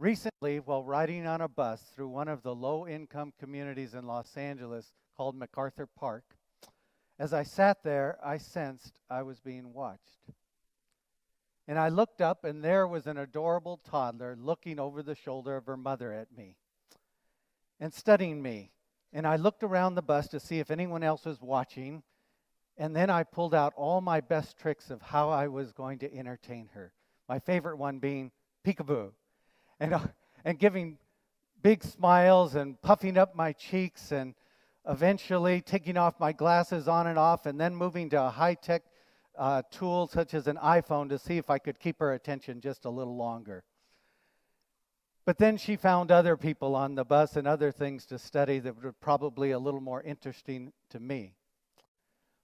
Recently, while riding on a bus through one of the low-income communities in Los Angeles called MacArthur Park, as I sat there, I sensed I was being watched. And I looked up, and there was an adorable toddler looking over the shoulder of her mother at me and studying me. And I looked around the bus to see if anyone else was watching, and then I pulled out all my best tricks of how I was going to entertain her. My favorite one being peekaboo. And giving big smiles and puffing up my cheeks and eventually taking off my glasses on and off and then moving to a high-tech tool such as an iPhone to see if I could keep her attention just a little longer. But then she found other people on the bus and other things to study that were probably a little more interesting to me.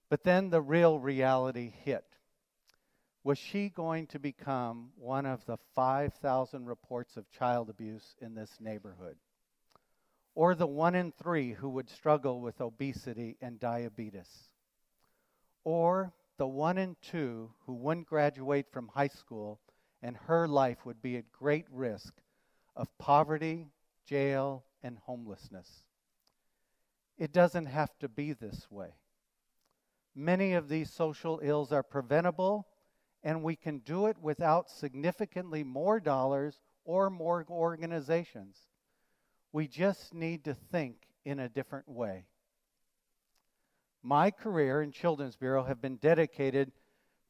But then the real reality hit. Was she going to become one of the 5,000 reports of child abuse in this neighborhood? Or the 1 in 3 who would struggle with obesity and diabetes? Or the 1 in 2 who wouldn't graduate from high school and her life would be at great risk of poverty, jail, and homelessness? It doesn't have to be this way. Many of these social ills are preventable, and we can do it without significantly more dollars or more organizations. We just need to think in a different way. My career in Children's Bureau have been dedicated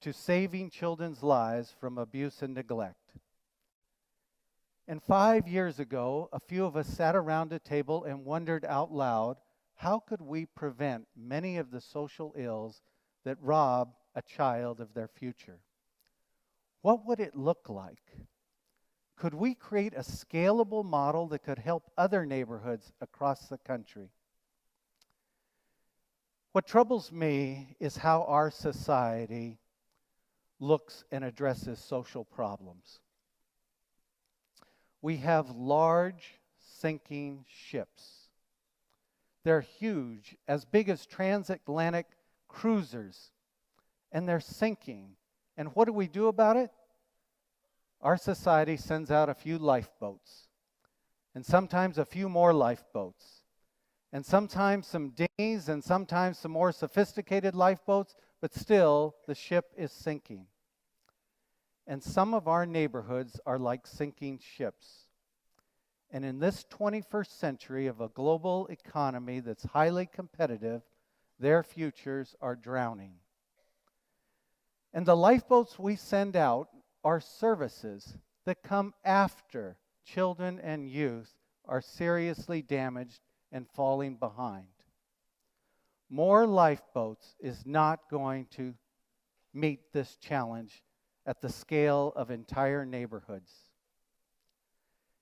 to saving children's lives from abuse and neglect. And 5 years ago, a few of us sat around a table and wondered out loud, how could we prevent many of the social ills that rob a child of their future? What would it look like? Could we create a scalable model that could help other neighborhoods across the country? What troubles me is how our society looks and addresses social problems. We have large, sinking ships. They're huge, as big as transatlantic cruisers, and they're sinking. And what do we do about it? Our society sends out a few lifeboats, and sometimes a few more lifeboats, and sometimes some dinghies, and sometimes some more sophisticated lifeboats, but still the ship is sinking. And some of our neighborhoods are like sinking ships. And in this 21st century of a global economy that's highly competitive, their futures are drowning. And the lifeboats we send out are services that come after children and youth are seriously damaged and falling behind. More lifeboats is not going to meet this challenge at the scale of entire neighborhoods.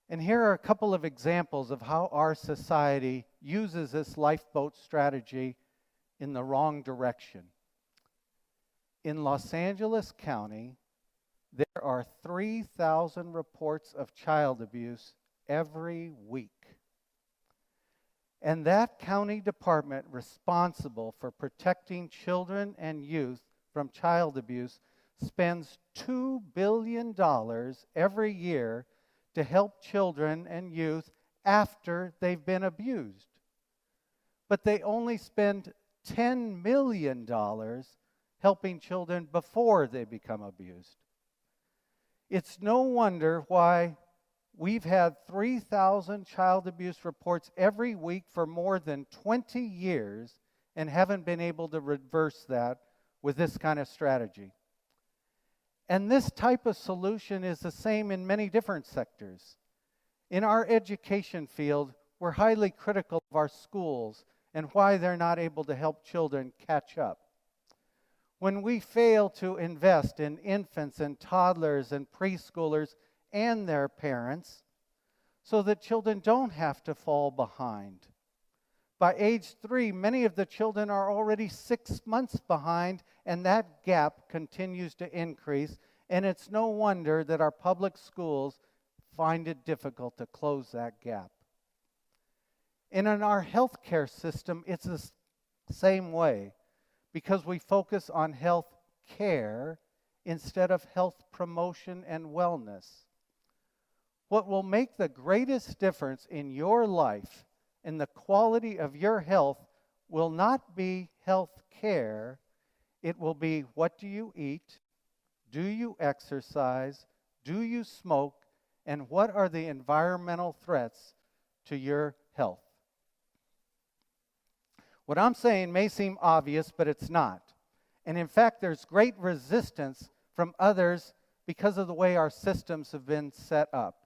And here are a couple of examples of how our society uses this lifeboat strategy in the wrong direction. In Los Angeles County, there are 3,000 reports of child abuse every week. And that county department responsible for protecting children and youth from child abuse spends $2 billion every year to help children and youth after they've been abused. But they only spend $10 million helping children before they become abused. It's no wonder why we've had 3,000 child abuse reports every week for more than 20 years and haven't been able to reverse that with this kind of strategy. And this type of solution is the same in many different sectors. In our education field, we're highly critical of our schools and why they're not able to help children catch up. When we fail to invest in infants and toddlers and preschoolers and their parents so that children don't have to fall behind. By age 3, many of the children are already 6 months behind, and that gap continues to increase, and it's no wonder that our public schools find it difficult to close that gap. And in our healthcare system, it's the same way, because we focus on health care instead of health promotion and wellness. What will make the greatest difference in your life and the quality of your health will not be health care. It will be, what do you eat? Do you exercise? Do you smoke? And what are the environmental threats to your health? What I'm saying may seem obvious, but it's not. And in fact, there's great resistance from others because of the way our systems have been set up.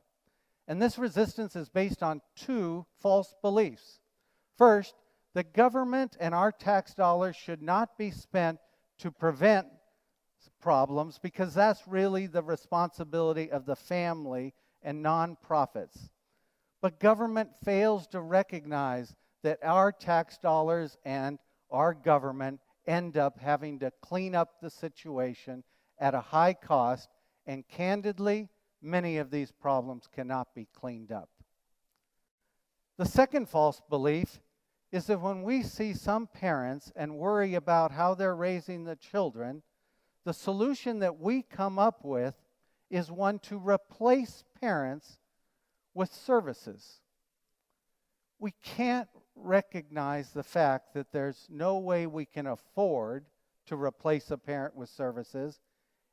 And this resistance is based on two false beliefs. First, the government and our tax dollars should not be spent to prevent problems, because that's really the responsibility of the family and nonprofits. But government fails to recognize that our tax dollars and our government end up having to clean up the situation at a high cost, and candidly, many of these problems cannot be cleaned up. The second false belief is that when we see some parents and worry about how they're raising the children, the solution that we come up with is one to replace parents with services. We can't recognize the fact that there's no way we can afford to replace a parent with services,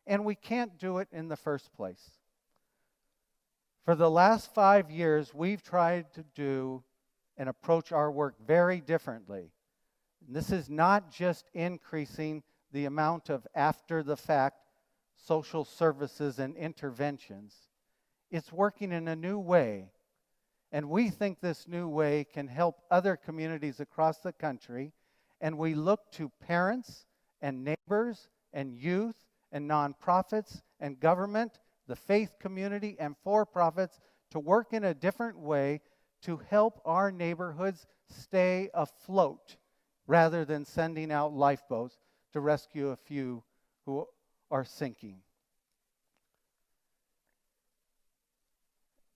and we can't do it in the first place. For the last 5 years, we've tried to do and approach our work very differently. And this is not just increasing the amount of after-the-fact social services and interventions. It's working in a new way. And we think this new way can help other communities across the country. And we look to parents and neighbors and youth and nonprofits and government, the faith community and for-profits, to work in a different way to help our neighborhoods stay afloat rather than sending out lifeboats to rescue a few who are sinking.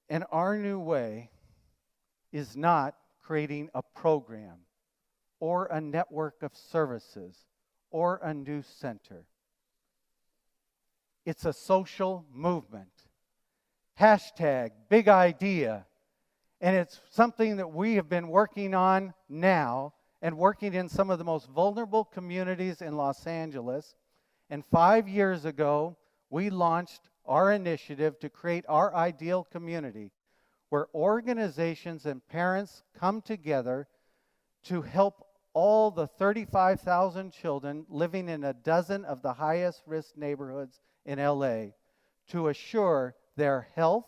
And our new way is not creating a program or a network of services or a new center. It's a social movement. Hashtag big idea. And it's something that we have been working on now and working in some of the most vulnerable communities in Los Angeles. And 5 years ago, we launched our initiative to create our ideal community, where organizations and parents come together to help all the 35,000 children living in a dozen of the highest risk neighborhoods in LA to assure their health,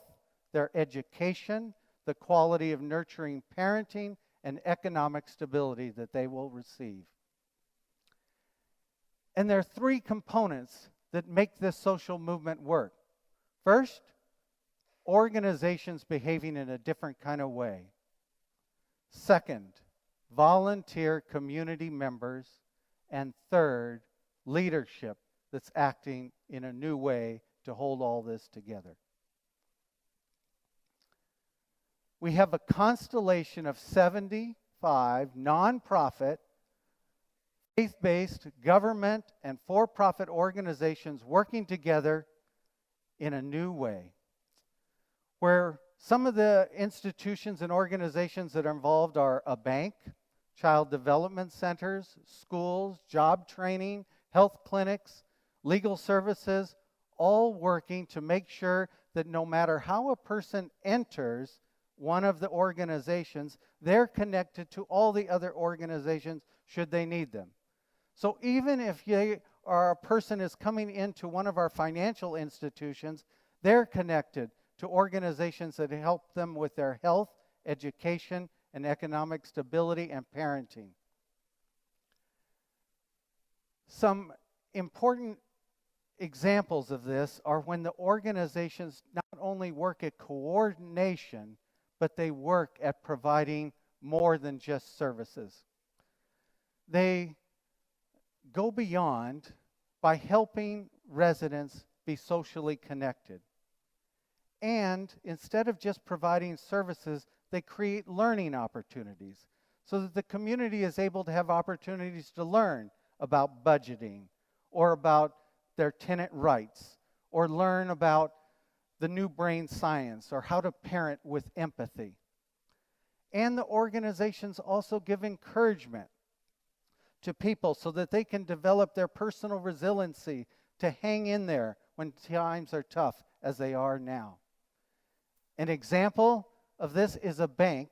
their education, the quality of nurturing parenting, and economic stability that they will receive. And there are three components that make this social movement work. First, organizations behaving in a different kind of way. Second, volunteer community members. And third, leadership that's acting in a new way to hold all this together. We have a constellation of 75 nonprofit, faith-based, government, and for-profit organizations working together in a new way, where some of the institutions and organizations that are involved are a bank, child development centers, schools, job training, health clinics, legal services, all working to make sure that no matter how a person enters one of the organizations, they're connected to all the other organizations should they need them. So even if a person is coming into one of our financial institutions, they're connected to organizations that help them with their health, education, and economic stability and parenting. Some important examples of this are when the organizations not only work at coordination, but they work at providing more than just services. They go beyond by helping residents be socially connected. And instead of just providing services, they create learning opportunities so that the community is able to have opportunities to learn about budgeting or about their tenant rights or learn about the new brain science, or how to parent with empathy. And the organizations also give encouragement to people so that they can develop their personal resiliency to hang in there when times are tough, as they are now. An example of this is a bank.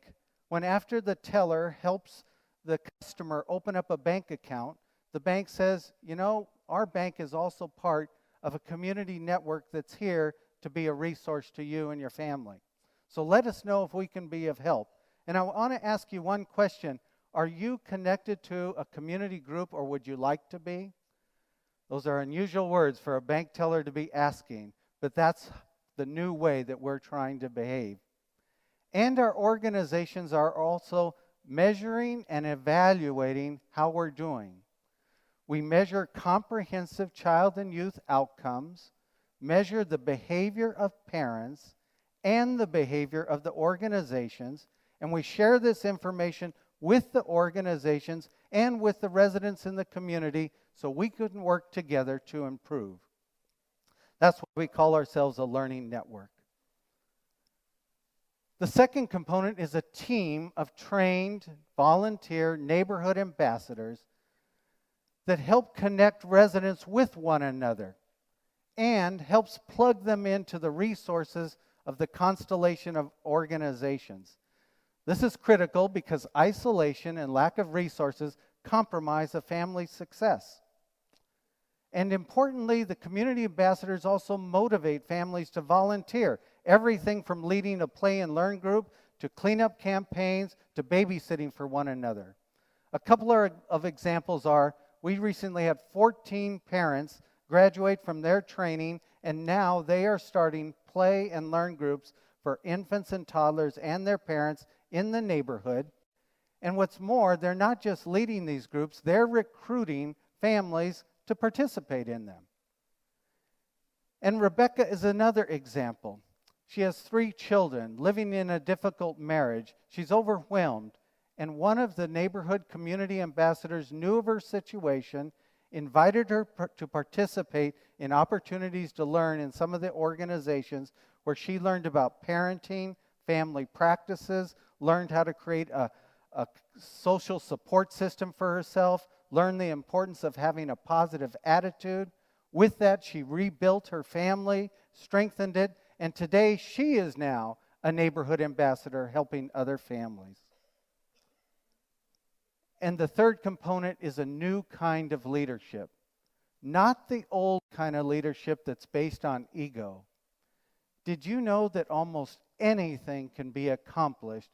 When after the teller helps the customer open up a bank account, the bank says, you know, our bank is also part of a community network that's here to be a resource to you and your family. So let us know if we can be of help. And I want to ask you one question. Are you connected to a community group, or would you like to be? Those are unusual words for a bank teller to be asking, but that's the new way that we're trying to behave. And our organizations are also measuring and evaluating how we're doing. We measure comprehensive child and youth outcomes, measure the behavior of parents and the behavior of the organizations, and we share this information with the organizations and with the residents in the community so we can work together to improve. That's why we call ourselves a learning network. The second component is a team of trained, volunteer neighborhood ambassadors that help connect residents with one another and helps plug them into the resources of the constellation of organizations. This is critical because isolation and lack of resources compromise a family's success. And importantly, the community ambassadors also motivate families to volunteer. Everything from leading a play and learn group to cleanup campaigns to babysitting for one another. A couple of examples are, we recently had 14 parents graduate from their training, and now they are starting play and learn groups for infants and toddlers and their parents in the neighborhood. And what's more, they're not just leading these groups, they're recruiting families to participate in them. And Rebecca is another example. She has 3 children living in a difficult marriage. She's overwhelmed. And one of the neighborhood community ambassadors knew of her situation, invited her to participate in opportunities to learn in some of the organizations where she learned about parenting, family practices, learned how to create a social support system for herself, learned the importance of having a positive attitude. With that, she rebuilt her family, strengthened it, and today she is now a neighborhood ambassador helping other families. And the third component is a new kind of leadership. Not the old kind of leadership that's based on ego. Did you know that almost anything can be accomplished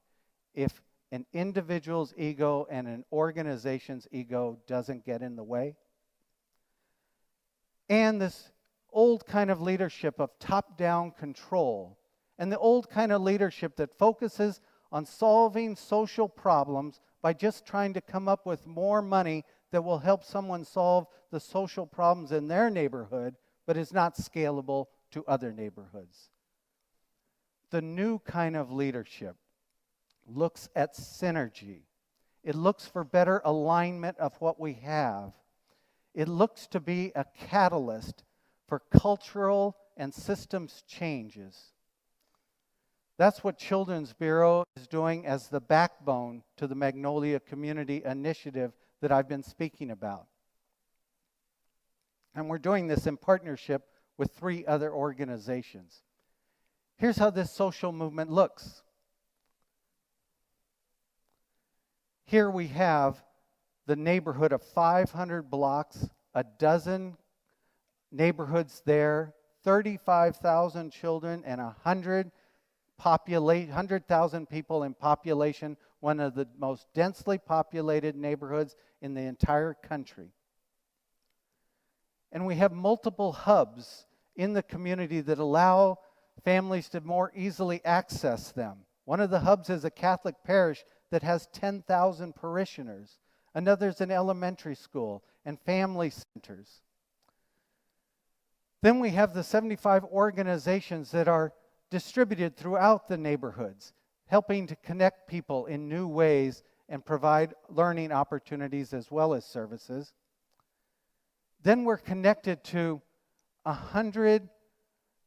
if an individual's ego and an organization's ego doesn't get in the way? And this old kind of leadership of top-down control, and the old kind of leadership that focuses on solving social problems by just trying to come up with more money that will help someone solve the social problems in their neighborhood, but is not scalable to other neighborhoods. The new kind of leadership looks at synergy. It looks for better alignment of what we have. It looks to be a catalyst for cultural and systems changes. That's what Children's Bureau is doing as the backbone to the Magnolia Community Initiative that I've been speaking about. And we're doing this in partnership with 3 other organizations. Here's how this social movement looks. Here we have the neighborhood of 500 blocks, a dozen neighborhoods there, 35,000 children, and 100,000 people in population, one of the most densely populated neighborhoods in the entire country. And we have multiple hubs in the community that allow families to more easily access them. One of the hubs is a Catholic parish that has 10,000 parishioners. Another is an elementary school and family centers. Then we have the 75 organizations that are distributed throughout the neighborhoods, helping to connect people in new ways and provide learning opportunities as well as services. Then we're connected to 100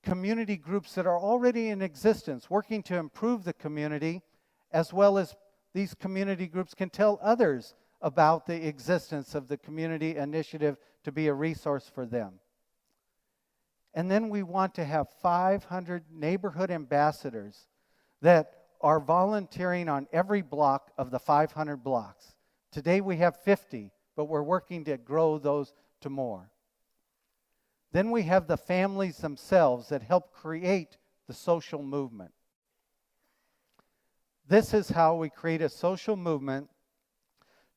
community groups that are already in existence, working to improve the community, as well as these community groups can tell others about the existence of the community initiative to be a resource for them. And then we want to have 500 neighborhood ambassadors that are volunteering on every block of the 500 blocks. Today we have 50, but we're working to grow those to more. Then we have the families themselves that help create the social movement. This is how we create a social movement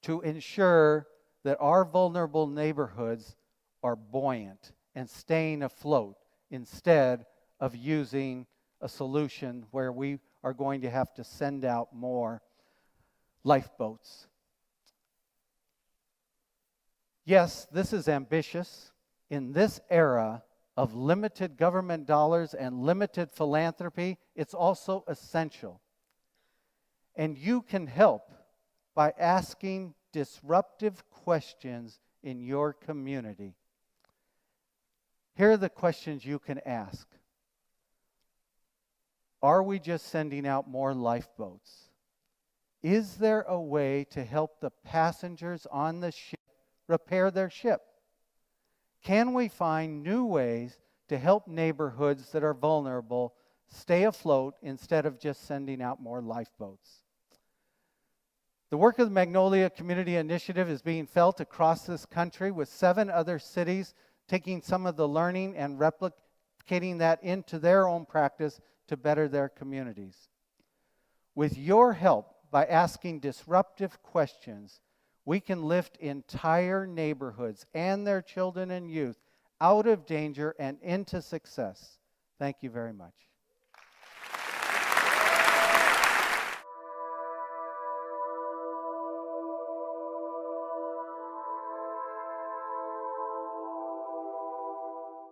to ensure that our vulnerable neighborhoods are buoyant and staying afloat instead of using a solution where we are going to have to send out more lifeboats. Yes, this is ambitious. In this era of limited government dollars and limited philanthropy, it's also essential. And you can help by asking disruptive questions in your community. Here are the questions you can ask. Are we just sending out more lifeboats? Is there a way to help the passengers on the ship repair their ship? Can we find new ways to help neighborhoods that are vulnerable stay afloat instead of just sending out more lifeboats? The work of the Magnolia Community Initiative is being felt across this country, with 7 other cities taking some of the learning and replicating that into their own practice to better their communities. With your help, by asking disruptive questions, we can lift entire neighborhoods and their children and youth out of danger and into success. Thank you very much.